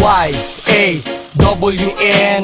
Y-A-W-N,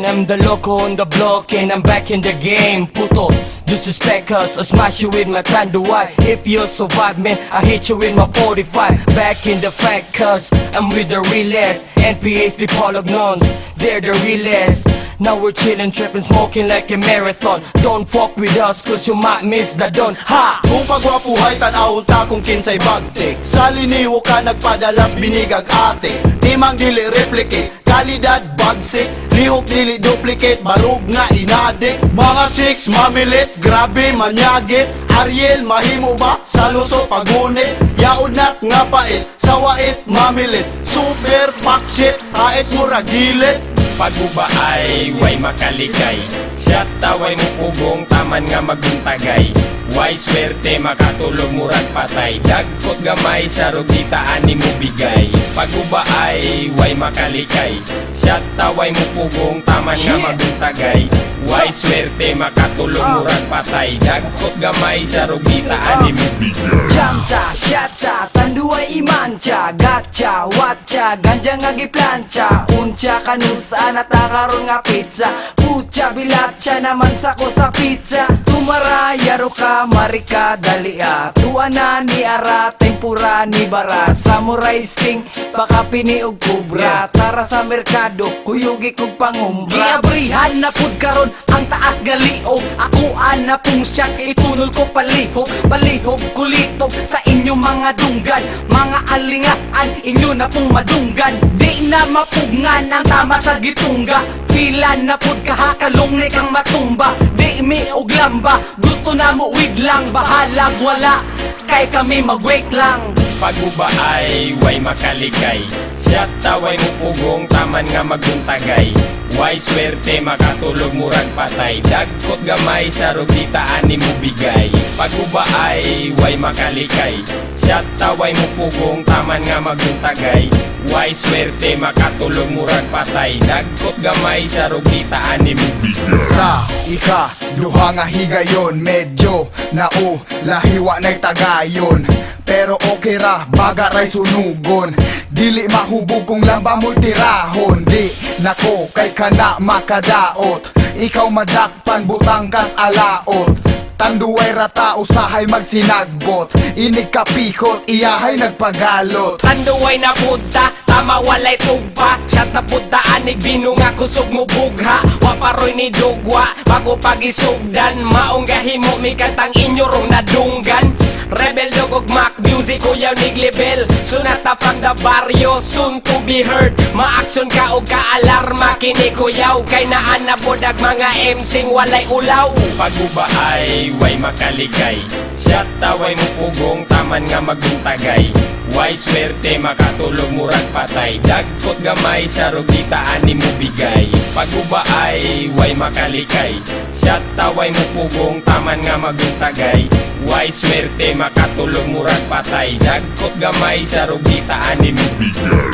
I'm the loco on the block and I'm back in the game. Puto, disrespect us, I smash you with my tanduay. If you survive, man, I hit you with my 45. Back in the fact, cause I'm with the realest. NPA's the polygnons, they're the realest. Now we're chillin', trippin', smoking like a marathon. Don't fuck with us, cause you might miss the dawn. Ha! Kung pagwapuhay, tanaw ta kung kinsay bagtik. Sa liniwo ka nagpadalas binigag ate. Timang dili replicate, kalidad bagsik. Lihok dili duplicate, barug nga inadik. Mga chicks mamilit, grabe manyagit. Ariel mahimo ba? Sa luso pagunit. Yaod nat nga pait, sawait mamilit. Super pakshit, hait mo ragilit. Paguba ay way makalikay, shot taway mo pugong taman nga maguntagay. Way swerte makatulog murag patay, dagkot gamay sa rugitaan ni mo bigay. Paguba ay way makalikay, shot taway mo pugong taman nga maguntagay. Way swerte makatulog murag patay, dagkot gamay sa rugitaan ni mo bigay. Jamta, shata, tanduay imancha, gacha, watcha, ganja nga giplancha, uncha kanusa natakaroon nga pizza, pucha bilatcha naman sako sa pizza. Tumara yaro ka marika dalia, tuana ni ara tempura ni bara, samurai sting baka piniog kubra, tara sa merkado kuyugi kog pangumbra. Giabrihan na pud karon ang taas galiog, akuan na pong siyak itunol ko palihog, palihog kulitog sa inyong mga dunggan, mga alingasan inyo na pong madunggan. Di na mapugngan ang tama sa gitungga, pila na pud kahakalong ni kang matumba. Di mi og lamba, gusto na mo wig lang, bahalag wala, kay kami mag-wait lang. Paguba ay way makalikay, shot taway mo pugong taman nga maguntagay. Way swerte makatulog murag patay, dagkot gamay sa rugitaan ni mo bigay. Paguba ay way makalikay, shot taway mo pugong taman nga maguntagay. Way swerte makatulog murag patay, dagkot gamay sa rugitaan ni mo bigay. Sa ika, duha nga higayon, medyo nao, lahiwa na'y tagayon. Pero okay ra, baga ray sunugon. Dili mahubog kung lamba mo'y tirahon. Di nako kay kana makadaot, ikaw madakpan butang kas alaot. Tanduay rata usahay magsinagbot, inig kapikot iyahay nagpagalot. Tanduay na punta, tama walay tugpa, shot na punta anig bino nga kusog mo bugha. Waparoy ni dugwa, bago pagisugdan, maong gahimo mi katang inyo rong nadunggan. Rebel dog og Mac music kuyaw nig level, sunata from the barrio soon to be heard. Ma-action ka og ka-alarma kini kuyaw, kay naan na bodag mga MCing walay ulaw. Paguba ay way makalikay, shot taway mo pugong taman nga maguntagay. Way swerte makatulog murag patay, dagkot gamay sa rugitaan ni mo bigay. Paguba ay way makalikay, shot taway mo pugong taman nga maguntagay. Way swerte makatulog murag patay, dagkot gamay sa rugitaan ni mo bigay.